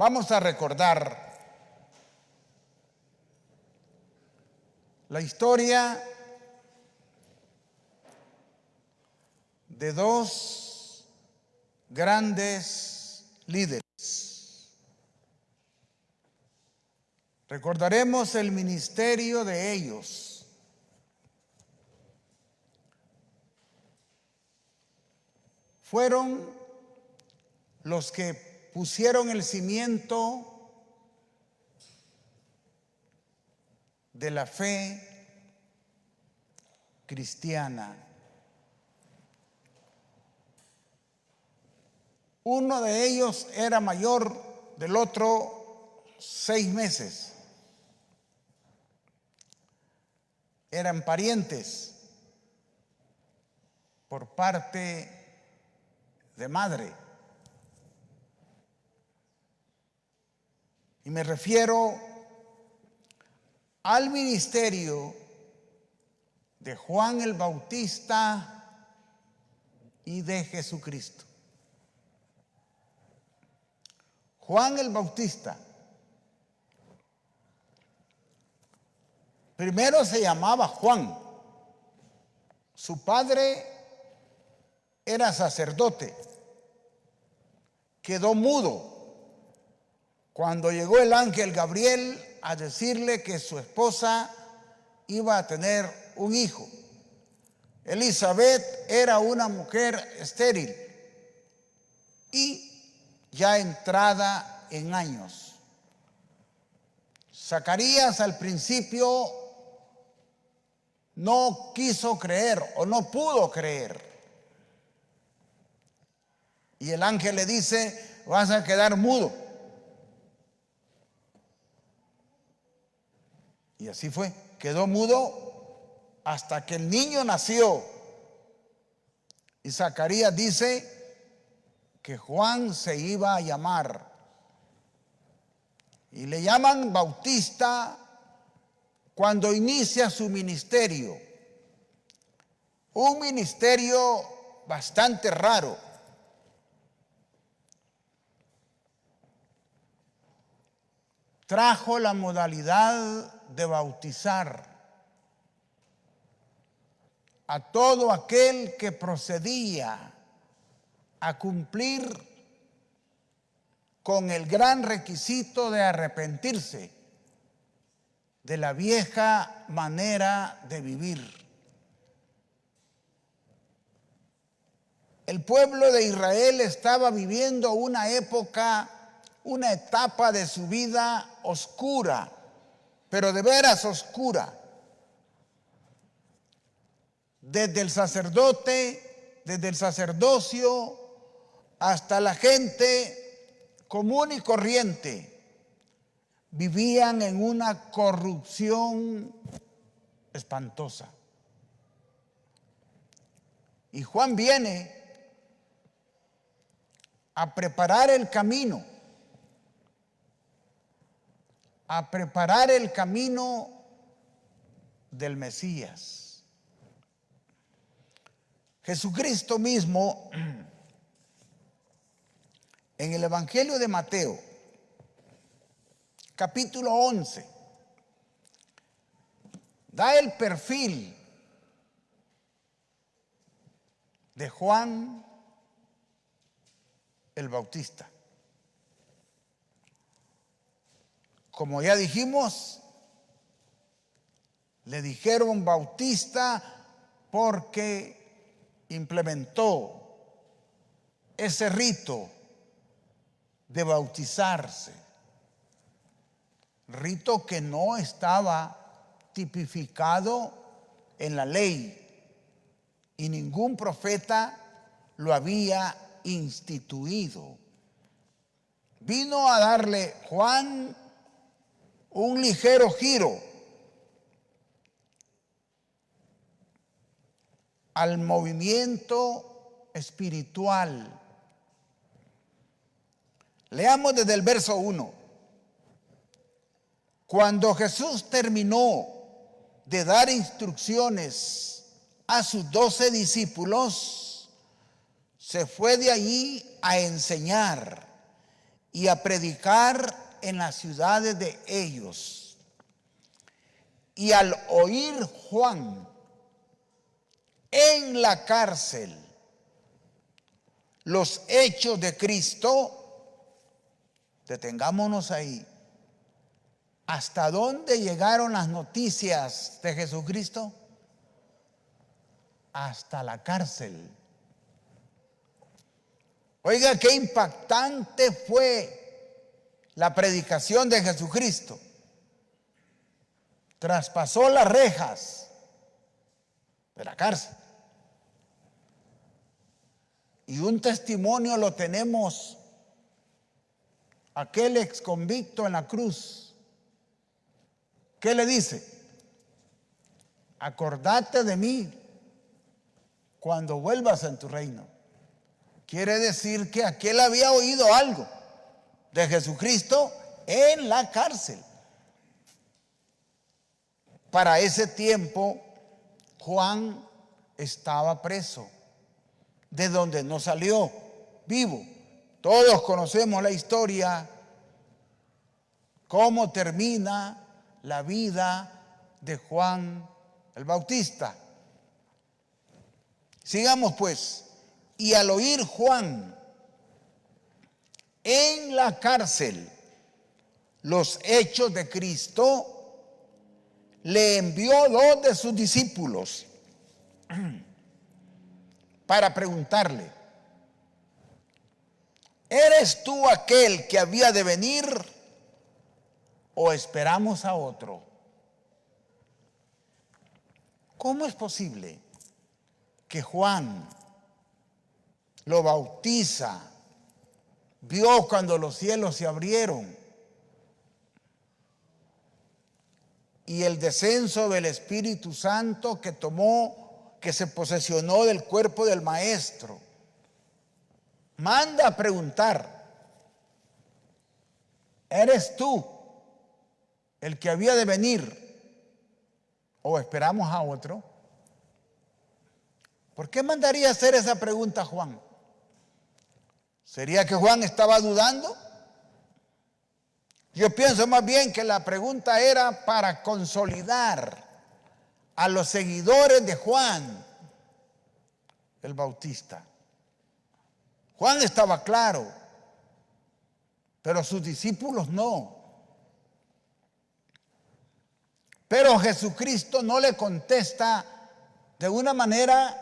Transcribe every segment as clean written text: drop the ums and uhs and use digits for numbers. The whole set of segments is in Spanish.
Vamos a recordar la historia de dos grandes líderes. Recordaremos el ministerio de ellos. Fueron los que pusieron el cimiento de la fe cristiana. Uno de ellos era mayor del otro 6 meses. Eran parientes por parte de madre. Y me refiero al ministerio de Juan el Bautista y de Jesucristo. Juan el Bautista primero se llamaba Juan. Su padre era sacerdote. Quedó mudo cuando llegó el ángel Gabriel a decirle que su esposa iba a tener un hijo. Elizabeth era una mujer estéril y ya entrada en años. Zacarías al principio no quiso creer o no pudo creer. Y el ángel le dice: vas a quedar mudo. Y así fue, quedó mudo hasta que el niño nació. Y Zacarías dice que Juan se iba a llamar. Y le llaman Bautista cuando inicia su ministerio. Un ministerio bastante raro. Trajo la modalidad de bautizar a todo aquel que procedía a cumplir con el gran requisito de arrepentirse de la vieja manera de vivir. El pueblo de Israel estaba viviendo una etapa de su vida oscura, pero de veras oscura. Desde el sacerdote, desde el sacerdocio, hasta la gente común y corriente, vivían en una corrupción espantosa. Y Juan viene a preparar el camino, del Mesías. Jesucristo mismo, en el Evangelio de Mateo, capítulo 11, da el perfil de Juan el Bautista. Como ya dijimos, le dijeron Bautista porque implementó ese rito de bautizarse, rito que no estaba tipificado en la ley y ningún profeta lo había instituido. Vino a darle Juan un ligero giro al movimiento espiritual. Leamos desde el verso 1. Cuando Jesús terminó de dar instrucciones a sus 12 discípulos, se fue de allí a enseñar y a predicar en las ciudades de ellos. Y al oír Juan en la cárcel los hechos de Cristo, detengámonos ahí. ¿Hasta dónde llegaron las noticias de Jesucristo? Hasta la cárcel. Oiga, qué impactante fue la predicación de Jesucristo. Traspasó las rejas de la cárcel. Y un testimonio lo tenemos, aquel ex convicto en la cruz. ¿Qué le dice? Acordate de mí cuando vuelvas en tu reino. Quiere decir que aquel había oído algo de Jesucristo en la cárcel. Para ese tiempo, Juan estaba preso, de donde no salió vivo. Todos conocemos la historia, cómo termina la vida de Juan el Bautista. Sigamos pues. Y al oír Juan en la cárcel los hechos de Cristo, le envió 2 de sus discípulos para preguntarle: ¿eres tú aquel que había de venir o esperamos a otro? ¿Cómo es posible que Juan lo bautiza, vio cuando los cielos se abrieron y el descenso del Espíritu Santo que se posesionó del cuerpo del Maestro? Manda a preguntar: ¿eres tú el que había de venir o esperamos a otro? ¿Por qué mandaría hacer esa pregunta Juan? ¿Sería que Juan estaba dudando? Yo pienso más bien que la pregunta era para consolidar a los seguidores de Juan el Bautista. Juan estaba claro, pero sus discípulos no. Pero Jesucristo no le contesta de una manera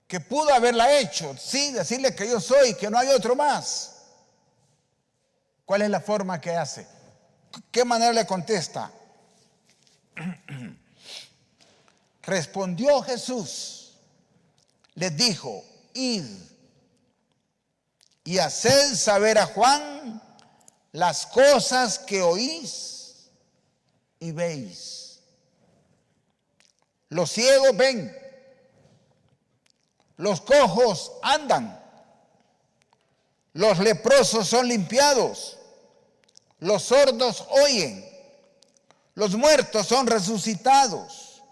que pudo haberla hecho, sí, decirle que yo soy, que no hay otro más. ¿Cuál es la forma que hace? ¿Qué manera le contesta? Respondió Jesús, les dijo: id y haced saber a Juan las cosas que oís y veis. Los ciegos ven, los cojos andan, los leprosos son limpiados, los sordos oyen, los muertos son resucitados,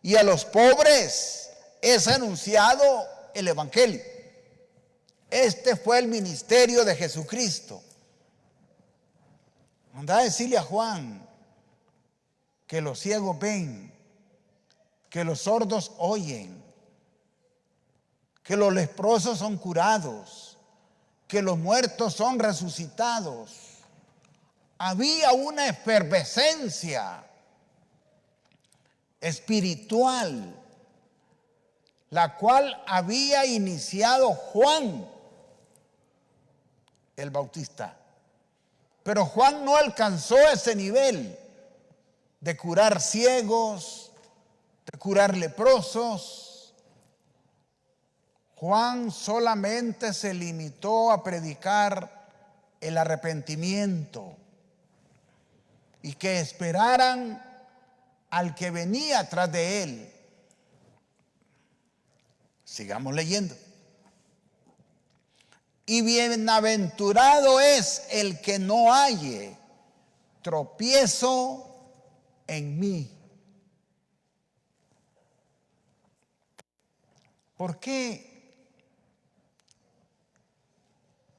y a los pobres es anunciado el Evangelio. Este fue el ministerio de Jesucristo. Anda a decirle a Juan que los ciegos ven, que los sordos oyen, que los leprosos son curados, que los muertos son resucitados. Había una efervescencia espiritual, la cual había iniciado Juan el Bautista. Pero Juan no alcanzó ese nivel de curar ciegos, de curar leprosos. Juan solamente se limitó a predicar el arrepentimiento y que esperaran al que venía tras de él. Sigamos leyendo. Y bienaventurado es el que no halle tropiezo en mí. ¿Por qué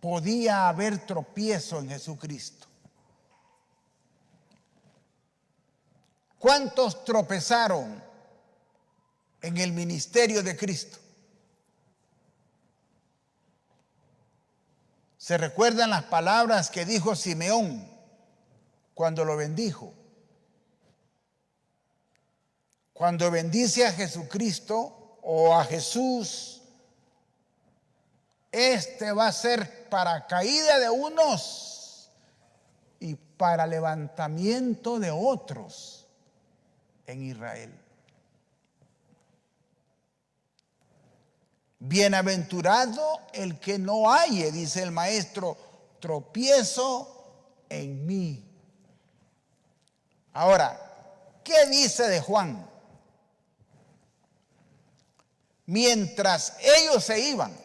podía haber tropiezo en Jesucristo. ¿Cuántos tropezaron en el ministerio de Cristo? ¿Se recuerdan las palabras que dijo Simeón cuando lo bendijo? Cuando bendice a Jesucristo o a Jesús, este va a ser para caída de unos y para levantamiento de otros en Israel. Bienaventurado el que no halle, dice el maestro, tropiezo en mí. Ahora, ¿qué dice de Juan? Mientras ellos se iban,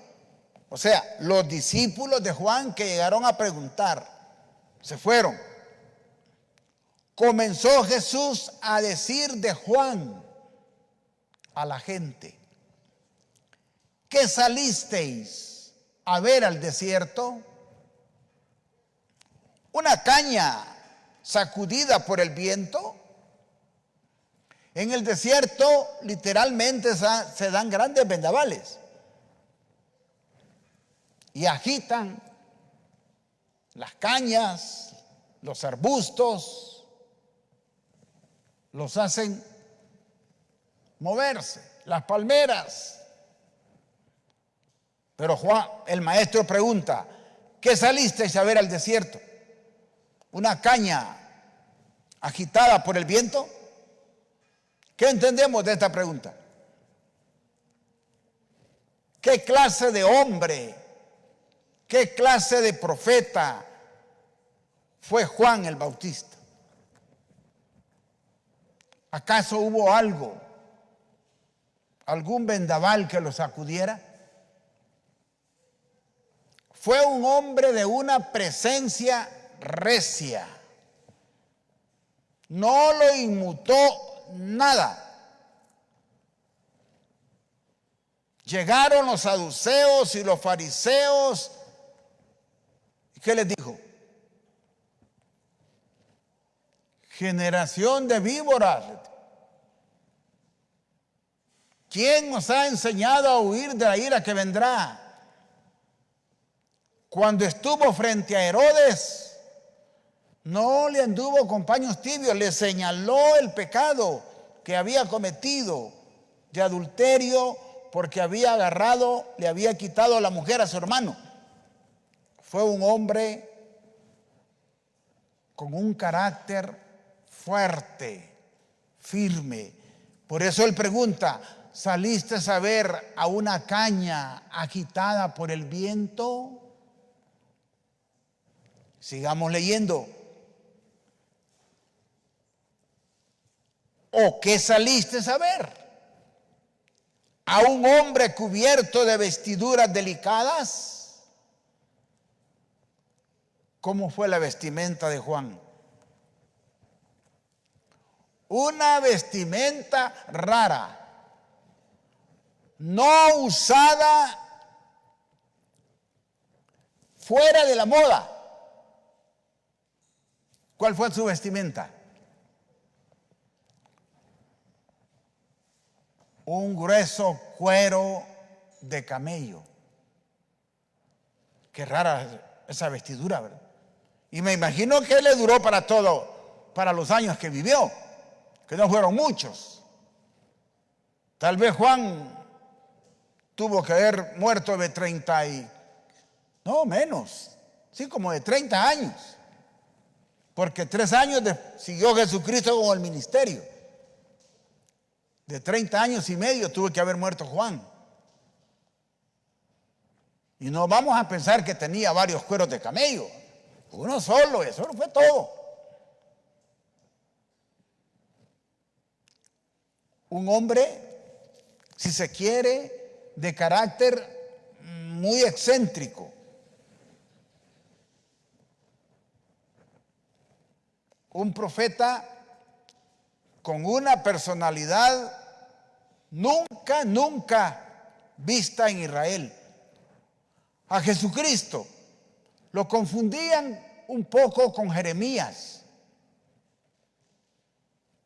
o sea, los discípulos de Juan que llegaron a preguntar, se fueron. Comenzó Jesús a decir de Juan a la gente: ¿qué salisteis a ver al desierto? ¿Una caña sacudida por el viento? En el desierto literalmente se dan grandes vendavales y agitan las cañas, los arbustos, los hacen moverse, las palmeras. Pero Juan, el maestro, pregunta: ¿qué salisteis a ver al desierto? ¿Una caña agitada por el viento? ¿Qué entendemos de esta pregunta? ¿Qué clase de hombre, qué clase de profeta fue Juan el Bautista? ¿Acaso hubo algún vendaval que lo sacudiera? Fue un hombre de una presencia recia. No lo inmutó nada. Llegaron los saduceos y los fariseos. ¿Y qué les dijo? Generación de víboras. ¿Quién os ha enseñado a huir de la ira que vendrá? Cuando estuvo frente a Herodes, no le anduvo con paños tibios, le señaló el pecado que había cometido de adulterio porque había agarrado, le había quitado a la mujer a su hermano. Fue un hombre con un carácter fuerte, firme. Por eso él pregunta: ¿saliste a ver a una caña agitada por el viento? Sigamos leyendo. ¿O qué saliste a ver? ¿A un hombre cubierto de vestiduras delicadas? ¿Cómo fue la vestimenta de Juan? Una vestimenta rara, no usada, fuera de la moda. ¿Cuál fue su vestimenta? Un grueso cuero de camello. Qué rara esa vestidura, ¿verdad? Y me imagino que le duró para todo, para los años que vivió, que no fueron muchos. Tal vez Juan tuvo que haber muerto de 30 y... no, menos. Sí, como de 30 años. Porque 3 años siguió Jesucristo con el ministerio. De 30 años y medio tuvo que haber muerto Juan. Y no vamos a pensar que tenía varios cueros de camello. Uno solo, eso no fue todo. Un hombre, si se quiere, de carácter muy excéntrico. Un profeta con una personalidad nunca vista en Israel. A Jesucristo Lo confundían un poco con Jeremías,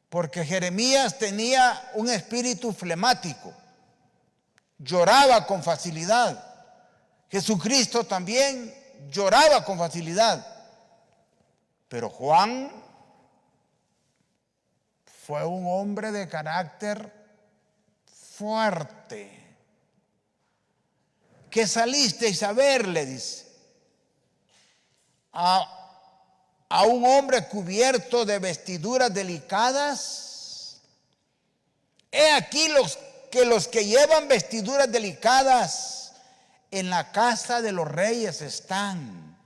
porque Jeremías tenía un espíritu flemático, lloraba con facilidad. Jesucristo también lloraba con facilidad, pero Juan fue un hombre de carácter fuerte. ¿Qué salisteis a ver?, le dice, a un hombre cubierto de vestiduras delicadas. He aquí los que llevan vestiduras delicadas en la casa de los reyes están.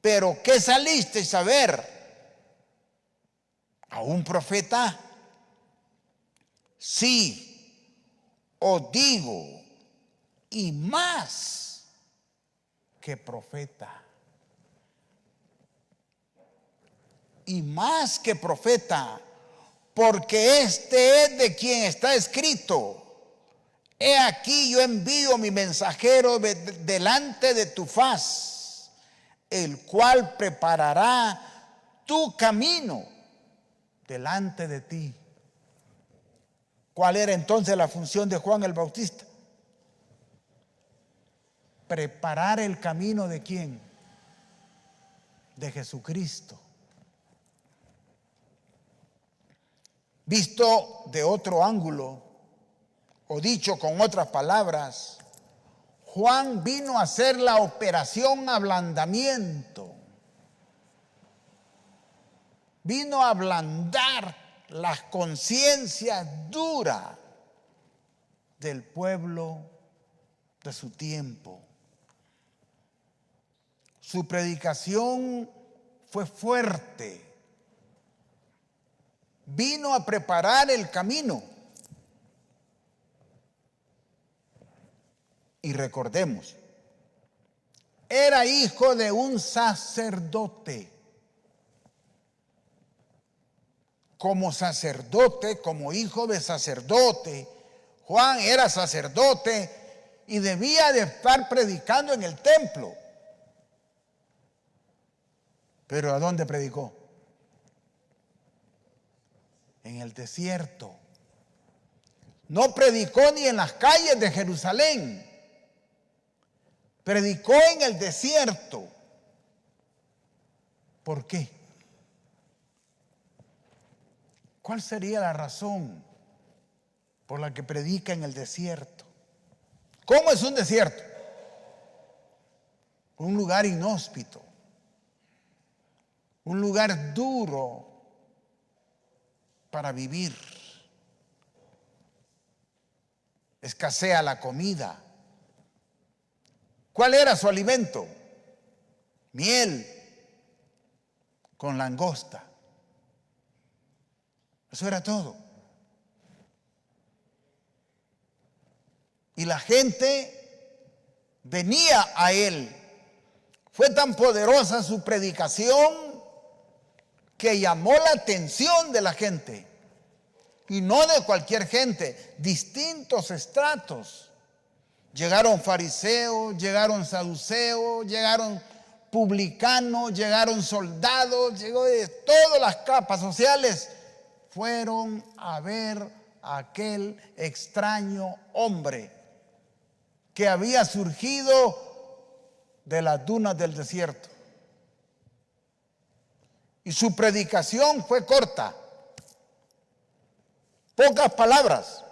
Pero ¿qué salisteis a ver? ¿A un profeta? Sí, os digo, y más que profeta. Y más que profeta, porque este es de quien está escrito: he aquí yo envío mi mensajero delante de tu faz, el cual preparará tu camino delante de ti. ¿Cuál era entonces la función de Juan el Bautista? Preparar el camino ¿de quién? De Jesucristo. Visto de otro ángulo, o dicho con otras palabras, Juan vino a hacer la operación ablandamiento. Vino a ablandar las conciencias duras del pueblo de su tiempo. Su predicación fue fuerte. Vino a preparar el camino. Y recordemos, era hijo de un sacerdote. Como sacerdote, como hijo de sacerdote, Juan era sacerdote y debía de estar predicando en el templo. ¿Pero a dónde predicó? En el desierto. No predicó ni en las calles de Jerusalén. Predicó en el desierto. ¿Por qué? ¿Cuál sería la razón por la que predica en el desierto? ¿Cómo es un desierto? Un lugar inhóspito, un lugar duro para vivir. Escasea la comida. ¿Cuál era su alimento? Miel con langosta. Eso era todo. Y la gente venía a él. Fue tan poderosa su predicación que llamó la atención de la gente. Y no de cualquier gente, distintos estratos. Llegaron fariseos, llegaron saduceos, llegaron publicanos, llegaron soldados, llegó de todas las capas sociales. Fueron a ver a aquel extraño hombre que había surgido de las dunas del desierto. Y su predicación fue corta, pocas palabras.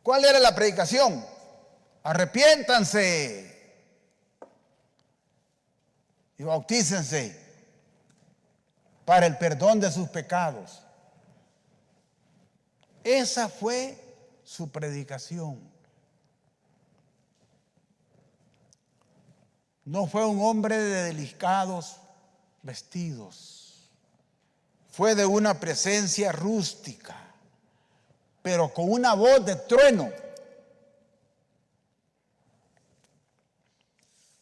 ¿Cuál era la predicación? Arrepiéntanse y bautícense para el perdón de sus pecados. Esa fue su predicación. No fue un hombre de delicados vestidos. Fue de una presencia rústica, pero con una voz de trueno.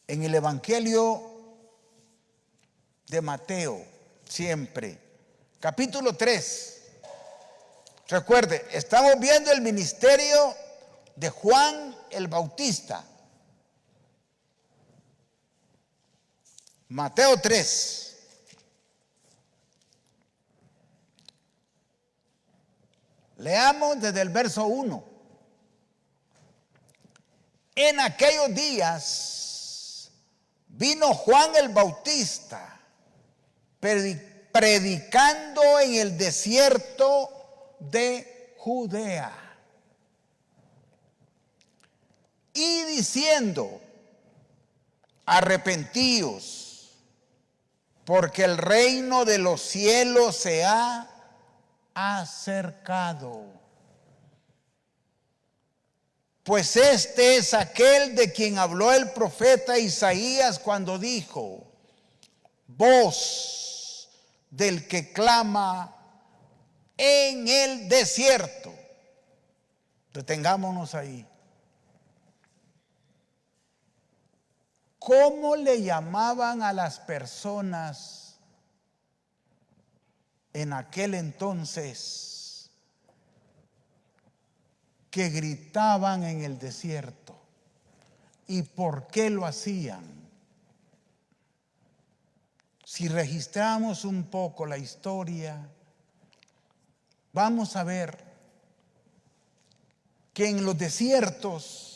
En el Evangelio de Mateo, siempre, capítulo 3, recuerde, estamos viendo el ministerio de Juan el Bautista. Mateo 3. Leamos desde el verso 1. En aquellos días vino Juan el Bautista predicando en el desierto de Judea y diciendo: arrepentíos, porque el reino de los cielos se ha acercado. Pues este es aquel de quien habló el profeta Isaías cuando dijo: voz del que clama en el desierto. Detengámonos ahí. ¿Cómo le llamaban a las personas en aquel entonces que gritaban en el desierto? ¿Y por qué lo hacían? Si registramos un poco la historia, vamos a ver que en los desiertos,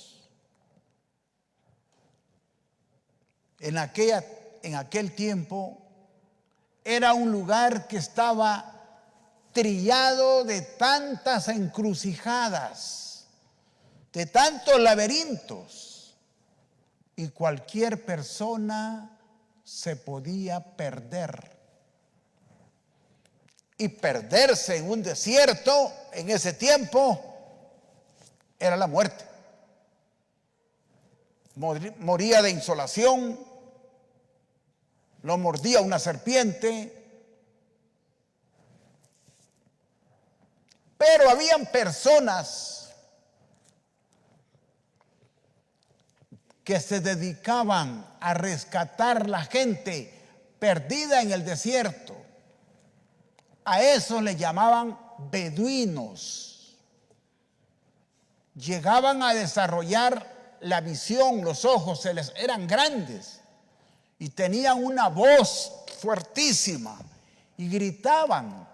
en aquel tiempo, era un lugar que estaba trillado de tantas encrucijadas, de tantos laberintos, y cualquier persona se podía perder. Y perderse en un desierto en ese tiempo era la muerte. Moría de insolación, lo mordía una serpiente. Pero habían personas que se dedicaban a rescatar la gente perdida en el desierto. A eso le llamaban beduinos. Llegaban a desarrollar la visión, los ojos eran grandes y tenían una voz fuertísima y gritaban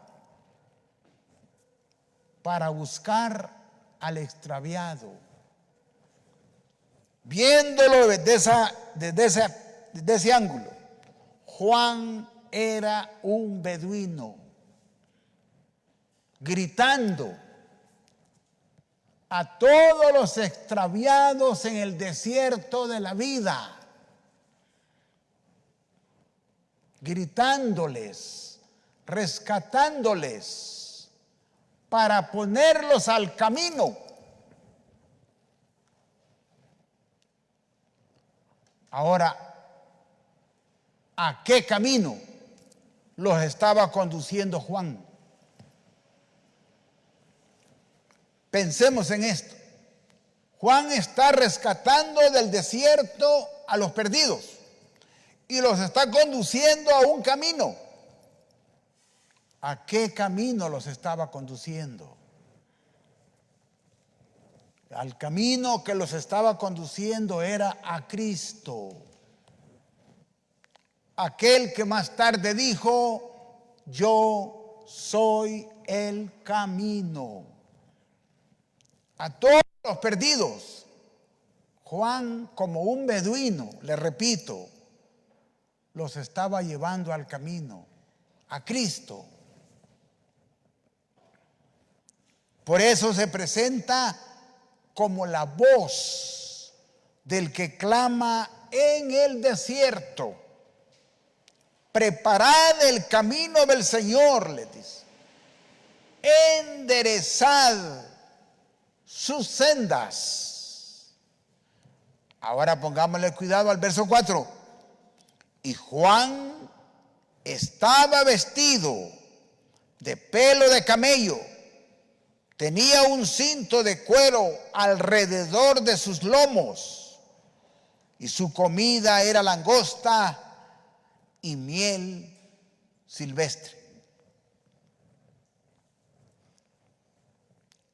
para buscar al extraviado. Viéndolo desde ese ángulo, Juan era un beduino gritando a todos los extraviados en el desierto de la vida, gritándoles, rescatándoles para ponerlos al camino. Ahora, ¿a qué camino los estaba conduciendo Juan? Pensemos en esto. Juan está rescatando del desierto a los perdidos y los está conduciendo a un camino. ¿A qué camino los estaba conduciendo? Al camino que los estaba conduciendo era a Cristo. Aquel que más tarde dijo: yo soy el camino. A todos los perdidos, Juan, como un beduino, le repito, los estaba llevando al camino, a Cristo. Por eso se presenta como la voz del que clama en el desierto. Preparad el camino del Señor, les dice. Enderezad sus sendas. Ahora pongámosle cuidado al verso 4. Y Juan estaba vestido de pelo de camello, tenía un cinto de cuero alrededor de sus lomos, y su comida era langosta y miel silvestre.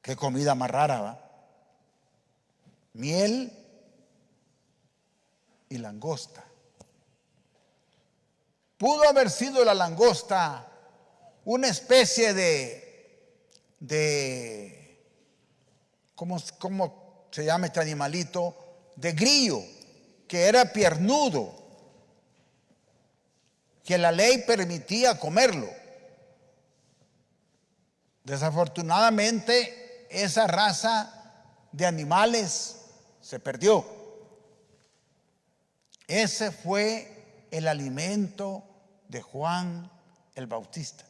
Qué comida más rara, ¿va? Miel y langosta. Pudo haber sido la langosta una especie ¿cómo se llama este animalito? De grillo, que era piernudo, que la ley permitía comerlo. Desafortunadamente, esa raza de animales se perdió. Ese fue el alimento de Juan el Bautista.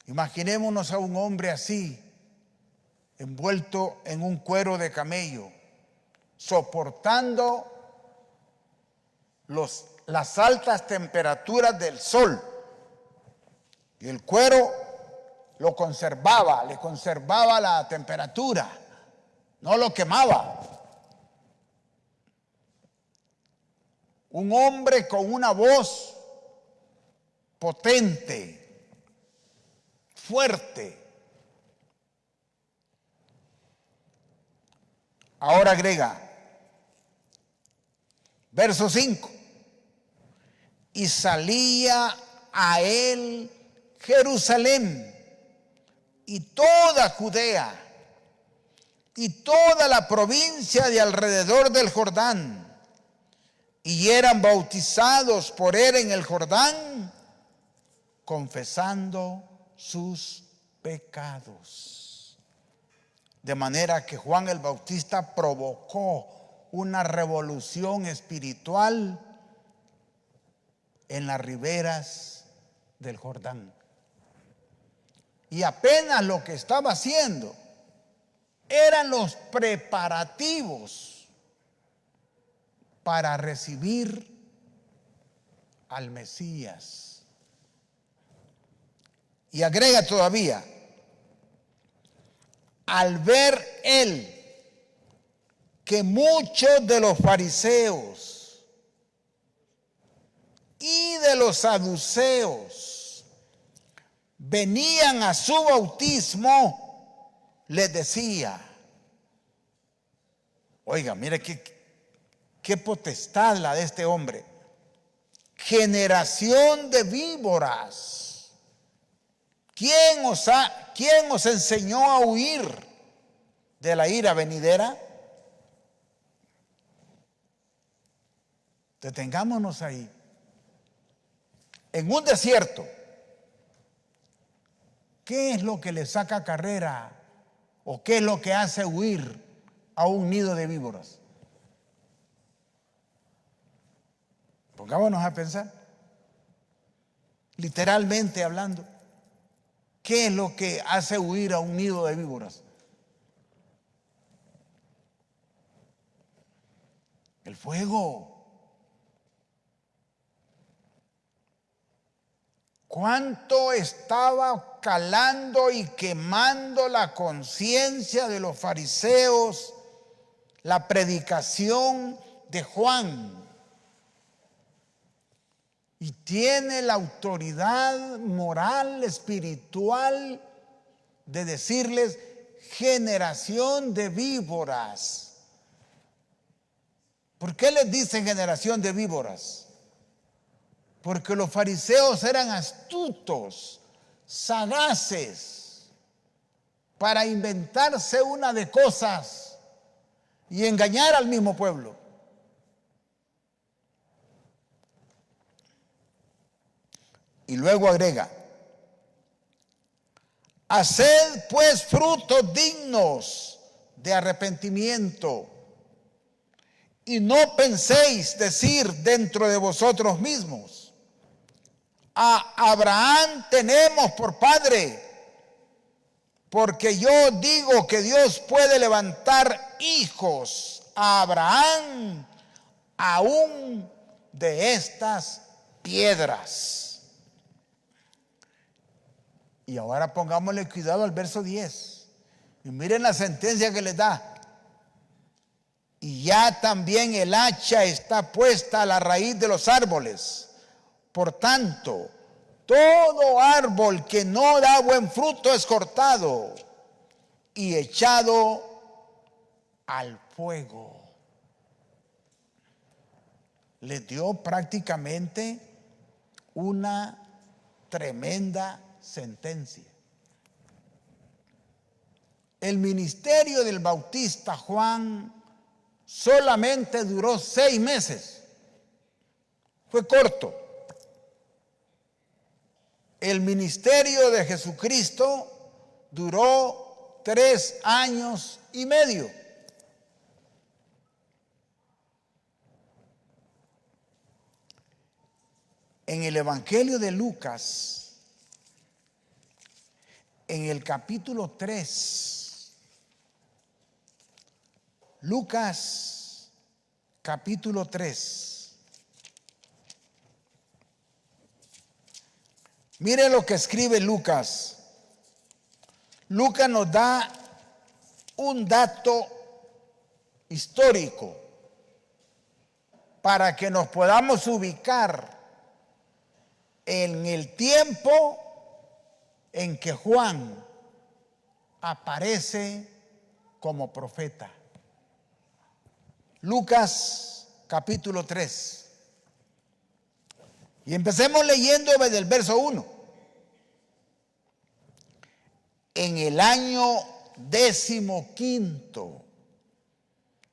Imaginémonos a un hombre así, envuelto en un cuero de camello, soportando las altas temperaturas del sol. Y el cuero lo conservaba, le conservaba la temperatura, no lo quemaba. Un hombre con una voz potente, fuerte. Ahora agrega, verso 5, y salía a él Jerusalén y toda Judea y toda la provincia de alrededor del Jordán, y eran bautizados por él en el Jordán, confesando sus pecados. De manera que Juan el Bautista provocó una revolución espiritual en las riberas del Jordán. Y apenas lo que estaba haciendo eran los preparativos para recibir al Mesías. Y agrega todavía, al ver él que muchos de los fariseos y de los saduceos venían a su bautismo, les decía, oiga, mire qué potestad la de este hombre, generación de víboras, ¿quién os enseñó a huir de la ira venidera? Detengámonos ahí. En un desierto, ¿qué es lo que le saca carrera o qué es lo que hace huir a un nido de víboras? Pongámonos a pensar, literalmente hablando, ¿qué es lo que hace huir a un nido de víboras? El fuego. ¿Cuánto estaba calando y quemando la conciencia de los fariseos la predicación de Juan? Y tiene la autoridad moral, espiritual, de decirles, generación de víboras. ¿Por qué les dicen generación de víboras? Porque los fariseos eran astutos, sagaces, para inventarse una de cosas y engañar al mismo pueblo. Y luego agrega, haced pues frutos dignos de arrepentimiento, y no penséis decir dentro de vosotros mismos, a Abraham tenemos por padre, porque yo digo que Dios puede levantar hijos a Abraham aún de estas piedras. Y ahora pongámosle cuidado al verso 10. Y miren la sentencia que les da. Y ya también el hacha está puesta a la raíz de los árboles. Por tanto, todo árbol que no da buen fruto es cortado y echado al fuego. le dio prácticamente una tremenda sentencia. El ministerio del Bautista Juan solamente duró 6 meses. Fue corto. El ministerio de Jesucristo duró 3 años y medio. En el Evangelio de Lucas, en el capítulo 3, Lucas capítulo 3, mire lo que escribe Lucas. Lucas nos da un dato histórico para que nos podamos ubicar en el tiempo en que Juan aparece como profeta. Lucas capítulo 3. Y empecemos leyendo desde el verso 1. En el año 15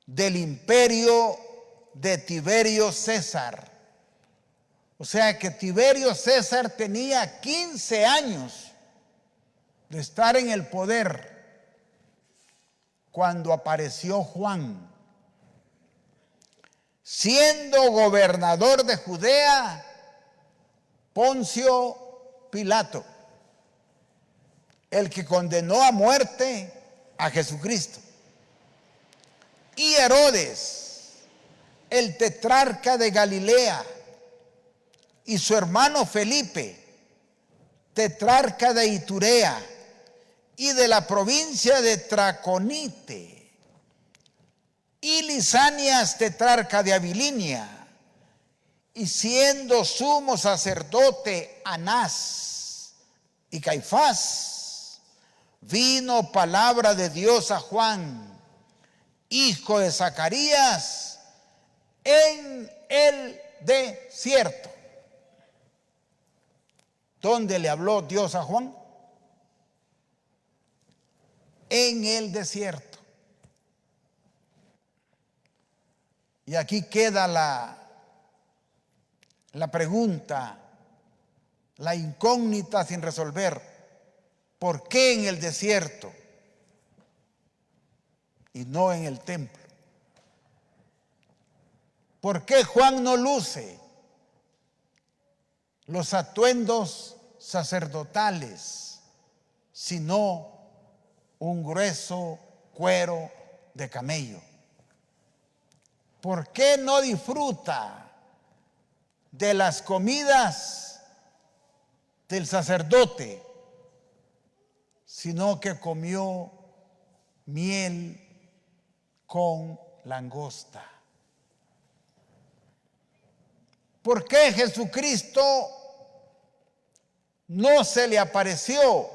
del imperio de Tiberio César. O sea que Tiberio César tenía 15 años de estar en el poder cuando apareció Juan. Siendo gobernador de Judea, Poncio Pilato, el que condenó a muerte a Jesucristo. Y Herodes, el tetrarca de Galilea, y su hermano Felipe, tetrarca de Iturea y de la provincia de Traconite, y Lisanias, tetrarca de Abilinia, y siendo sumo sacerdote Anás y Caifás, vino palabra de Dios a Juan, hijo de Zacarías, en el desierto. ¿Dónde le habló Dios a Juan? En el desierto. Y aquí queda la pregunta, la incógnita sin resolver. ¿Por qué en el desierto y no en el templo? ¿Por qué Juan no luce los atuendos sacerdotales, sino un grueso cuero de camello? ¿Por qué no disfruta de las comidas del sacerdote, sino que comió miel con langosta? ¿Por qué Jesucristo no se le apareció?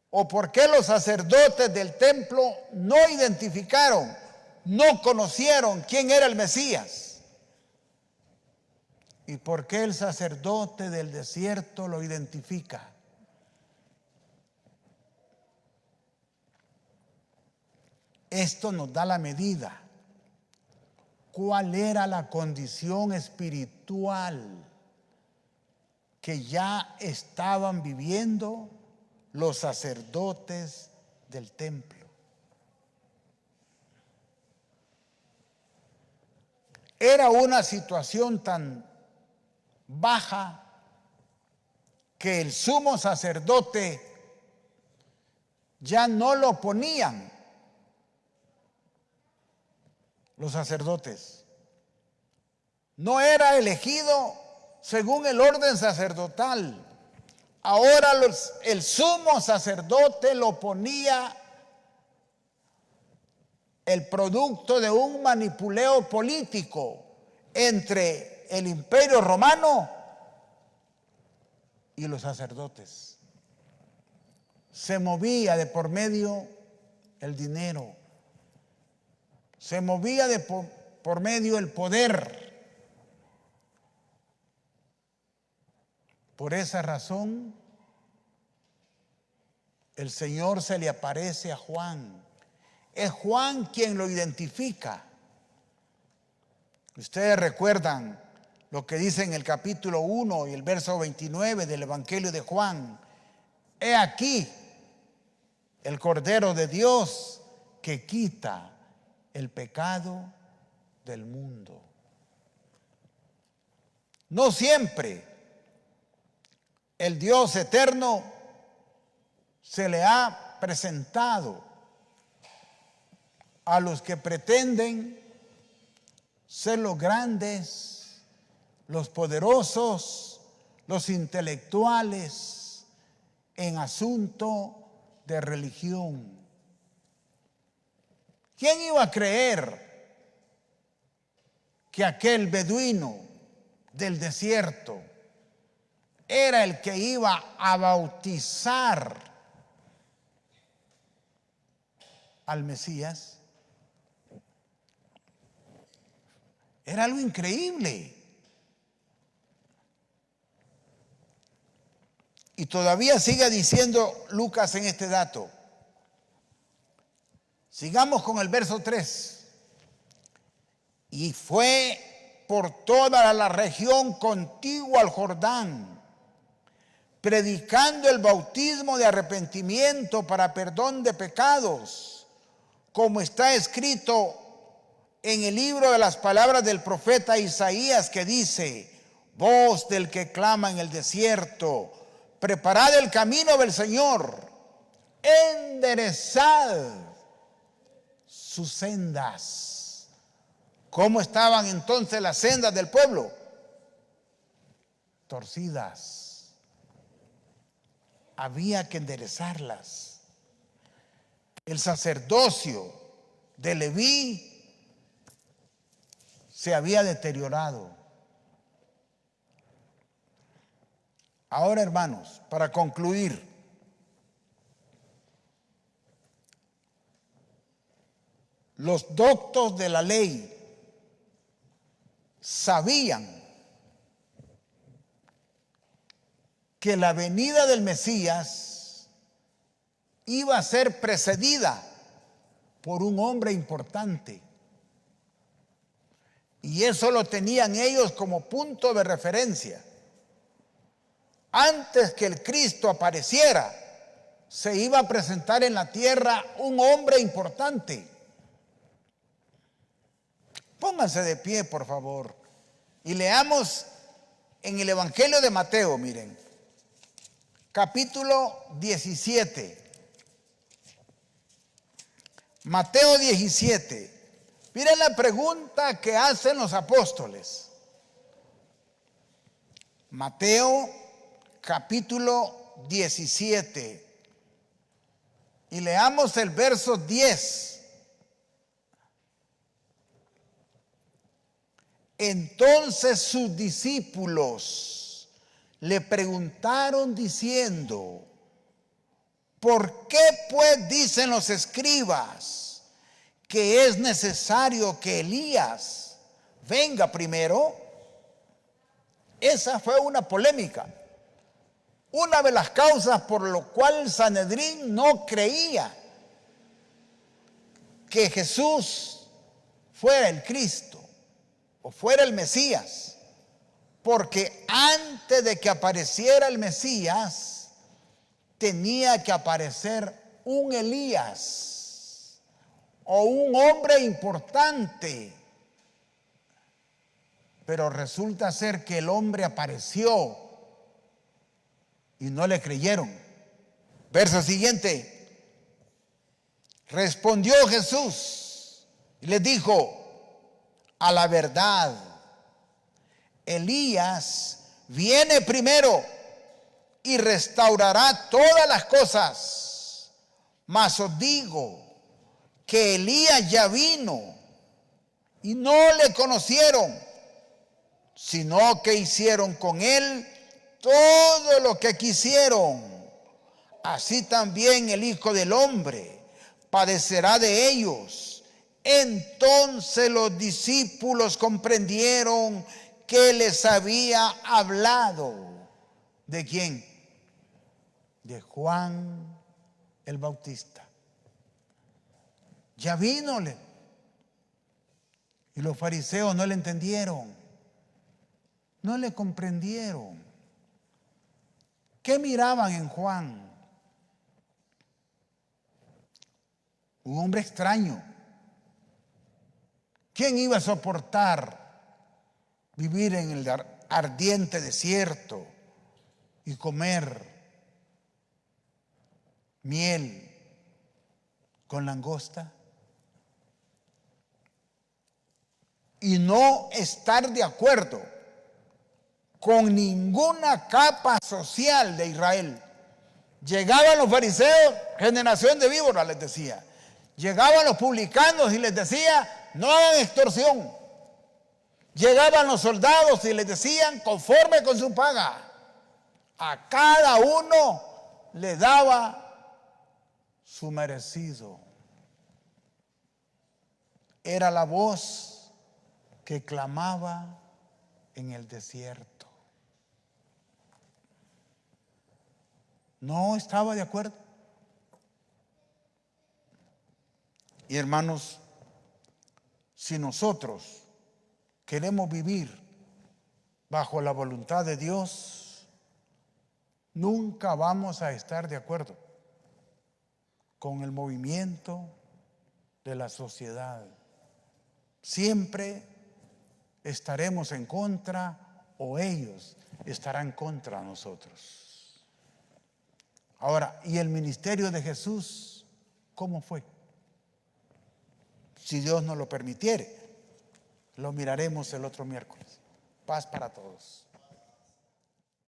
¿O por qué los sacerdotes del templo no identificaron, no conocieron quién era el Mesías? ¿Y por qué el sacerdote del desierto lo identifica? Esto nos da la medida. ¿Cuál era la condición espiritual que ya estaban viviendo los sacerdotes del templo? Era una situación tan baja que el sumo sacerdote ya no lo ponían los sacerdotes. No era elegido según el orden sacerdotal. Ahora el sumo sacerdote lo ponía el producto de un manipuleo político entre el imperio romano y los sacerdotes. Se movía de por medio el dinero, se movía de por medio el poder. Por esa razón, el Señor se le aparece a Juan. Es Juan quien lo identifica. Ustedes recuerdan lo que dice en el capítulo 1 y el verso 29 del Evangelio de Juan. He aquí el Cordero de Dios que quita el pecado del mundo. No siempre el Dios eterno se le ha presentado a los que pretenden ser los grandes, los poderosos, los intelectuales en asunto de religión. ¿Quién iba a creer que aquel beduino del desierto era el que iba a bautizar al Mesías? Era algo increíble. Y todavía sigue diciendo Lucas en este dato. Sigamos con el verso 3. Y fue por toda la región contigua al Jordán, predicando el bautismo de arrepentimiento para perdón de pecados, como está escrito en el libro de las palabras del profeta Isaías, que dice: voz del que clama en el desierto, preparad el camino del Señor, enderezad sus sendas. ¿Cómo estaban entonces las sendas del pueblo? Torcidas. Había que enderezarlas. El sacerdocio de Leví se había deteriorado. Ahora, hermanos, para concluir, los doctos de la ley sabían que la venida del Mesías iba a ser precedida por un hombre importante. Y eso lo tenían ellos como punto de referencia. Antes que el Cristo apareciera, se iba a presentar en la tierra un hombre importante. Pónganse de pie, por favor, y leamos en el Evangelio de Mateo, miren, capítulo 17. Mateo 17. Miren la pregunta que hacen los apóstoles. Mateo capítulo 17. Y leamos el verso 10. Entonces sus discípulos le preguntaron diciendo: ¿por qué pues dicen los escribas que es necesario que Elías venga primero? Esa fue una polémica. Una de las causas por lo cual el Sanedrín no creía que Jesús fuera el Cristo o fuera el Mesías, porque antes de que apareciera el Mesías tenía que aparecer un Elías o un hombre importante. Pero resulta ser que el hombre apareció y no le creyeron. Verso siguiente. Respondió Jesús y les dijo: a la verdad, Elías viene primero y restaurará todas las cosas. Mas os digo que Elías ya vino y no le conocieron, sino que hicieron con él todo lo que quisieron. Así también el Hijo del Hombre padecerá de ellos. Entonces los discípulos comprendieron que les había hablado ¿De quién? De Juan el Bautista. Ya vínole. Y los fariseos no le entendieron, no le comprendieron. ¿Qué miraban en Juan? Un hombre extraño. ¿Quién iba a soportar vivir en el ardiente desierto y comer miel con langosta? Y no estar de acuerdo con ninguna capa social de Israel. Llegaban los fariseos, generación de víboras, les decía. Llegaban los publicanos y les decía, no hagan extorsión. Llegaban los soldados y les decían, conforme con su paga. A cada uno le daba su merecido. Era la voz que clamaba en el desierto. No estaba de acuerdo. Y hermanos, si nosotros queremos vivir bajo la voluntad de Dios, nunca vamos a estar de acuerdo con el movimiento de la sociedad. Siempre estaremos en contra o ellos estarán contra nosotros. Ahora, ¿y el ministerio de Jesús cómo fue? Si Dios nos lo permitiere, lo miraremos el otro miércoles. Paz para todos.